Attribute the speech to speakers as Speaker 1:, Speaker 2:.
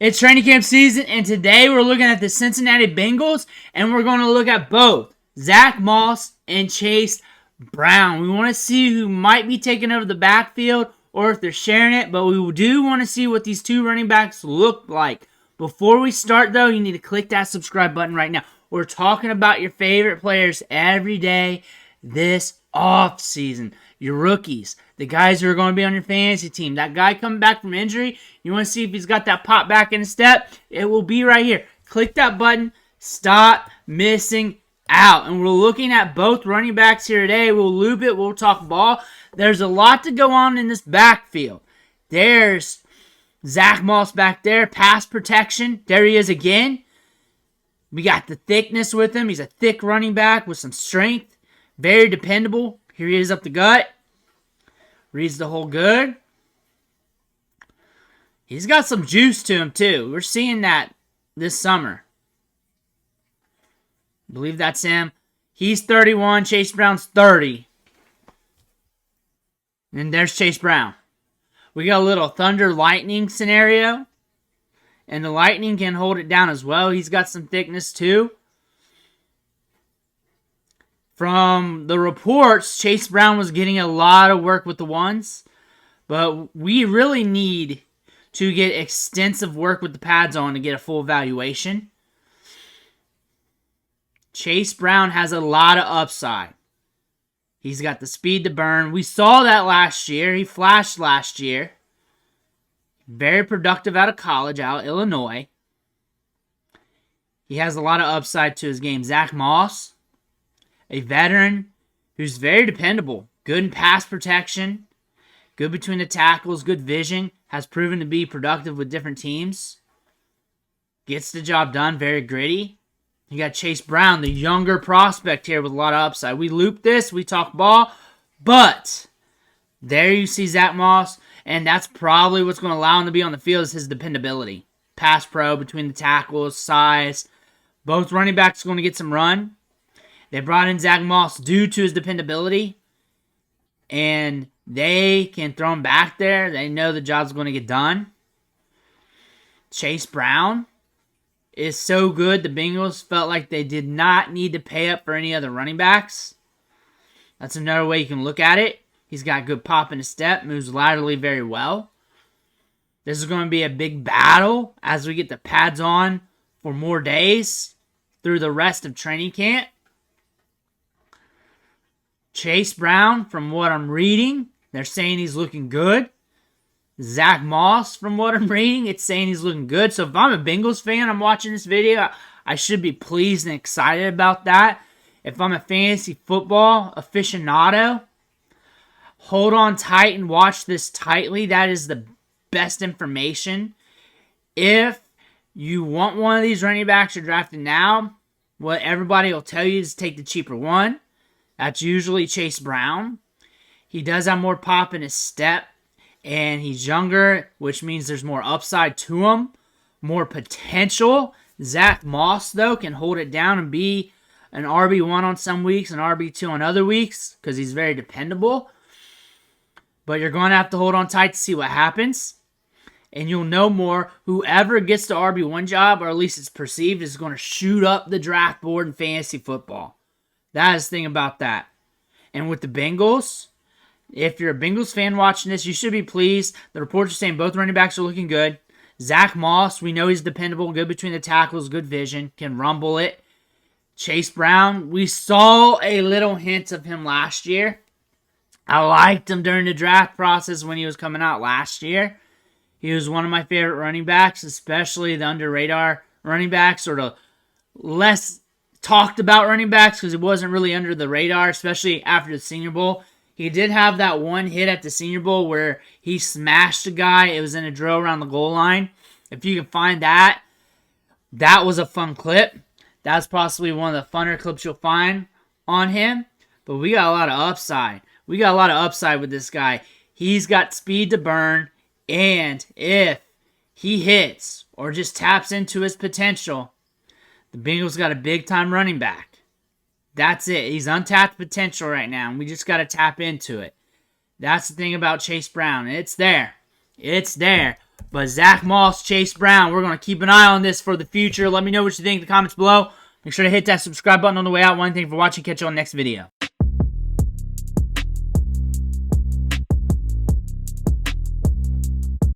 Speaker 1: It's training camp season, and today we're looking at the Cincinnati Bengals, and we're going to look at both Zack Moss and Chase Brown. We want to see who might be taking over the backfield or if they're sharing it, but we do want to see what these two running backs look like. Before we start, though, you need to click that subscribe button right now. We're talking about your favorite players every day this off season. Your rookies, the guys who are going to be on your fantasy team. That guy coming back from injury, you want to see if he's got that pop back in his step? It will be right here. Click that button. Stop missing out. And we're looking at both running backs here today. We'll loop it. We'll talk ball. There's a lot to go on in this backfield. There's Zack Moss back there. Pass protection. There he is again. We got the thickness with him. He's a thick running back with some strength. Very dependable. Here he is up the gut. Reads the hole good. He's got some juice to him, too. We're seeing that this summer. I believe that's him. He's 31. Chase Brown's 30. And there's Chase Brown. We got a little thunder lightning scenario. And the lightning can hold it down as well. He's got some thickness, too. From the reports, Chase Brown was getting a lot of work with the ones. But we really need to get extensive work with the pads on to get a full evaluation. Chase Brown has a lot of upside. He's got the speed to burn. We saw that last year. He flashed last year. Very productive out of college, out of Illinois. He has a lot of upside to his game. Zack Moss, a veteran who's very dependable. Good in pass protection. Good between the tackles. Good vision. Has proven to be productive with different teams. Gets the job done. Very gritty. You got Chase Brown, the younger prospect here with a lot of upside. We loop this. We talk ball. But there you see Zack Moss. And that's probably what's going to allow him to be on the field is his dependability. Pass pro between the tackles, size. Both running backs are going to get some run. They brought in Zack Moss due to his dependability. And they can throw him back there. They know the job's going to get done. Chase Brown is so good. The Bengals felt like they did not need to pay up for any other running backs. That's another way you can look at it. He's got good pop in his step. Moves laterally very well. This is going to be a big battle as we get the pads on for more days through the rest of training camp. Chase Brown, from what I'm reading, they're saying he's looking good. Zack Moss, from what I'm reading, it's saying he's looking good. So if I'm a Bengals fan, I'm watching this video, I should be pleased and excited about that. If I'm a fantasy football aficionado, hold on tight and watch this tightly. That is the best information. If you want one of these running backs you're drafting now, what everybody will tell you is take the cheaper one. That's usually Chase Brown. He does have more pop in his step, and he's younger, which means there's more upside to him, more potential. Zack Moss, though, can hold it down and be an RB1 on some weeks, an RB2 on other weeks, because he's very dependable. But you're going to have to hold on tight to see what happens. And you'll know more. Whoever gets the RB1 job, or at least it's perceived, is going to shoot up the draft board in fantasy football. That is the thing about that. And with the Bengals, if you're a Bengals fan watching this, you should be pleased. The reports are saying both running backs are looking good. Zack Moss, we know he's dependable, good between the tackles, good vision, can rumble it. Chase Brown, we saw a little hint of him last year. I liked him during the draft process when he was coming out last year. He was one of my favorite running backs, especially the under-radar running backs, or the less talked about running backs because he wasn't really under the radar, especially after the Senior Bowl. He did have that one hit at the Senior Bowl where he smashed a guy. It was in a drill around the goal line. If you can find that, that was a fun clip. That's possibly one of the funner clips you'll find on him. But we got a lot of upside. We got a lot of upside with this guy. He's got speed to burn, and if he hits or just taps into his potential, the Bengals got a big-time running back. That's it. He's untapped potential right now, and we just got to tap into it. That's the thing about Chase Brown. It's there. It's there. But Zach Moss, Chase Brown, we're going to keep an eye on this for the future. Let me know what you think in the comments below. Make sure to hit that subscribe button on the way out. One thing for watching. Catch you on the next video.